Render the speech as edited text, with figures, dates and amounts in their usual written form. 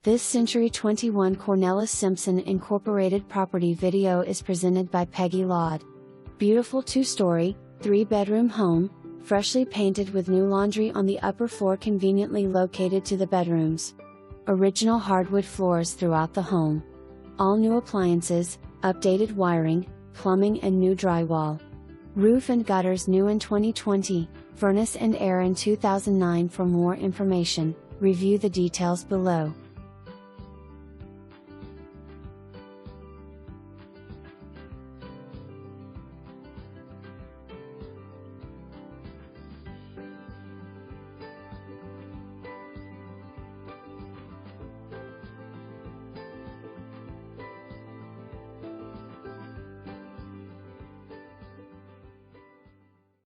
This Century 21 Cornelis-Simpson Incorporated property video is presented by Peggy Laud. Beautiful 2-story, 3-bedroom home, freshly painted with new laundry on the upper floor conveniently located to the bedrooms. Original hardwood floors throughout the home. All new appliances, updated wiring, plumbing and new drywall. Roof and gutters new in 2020, furnace and air in 2009. For more information, review the details below.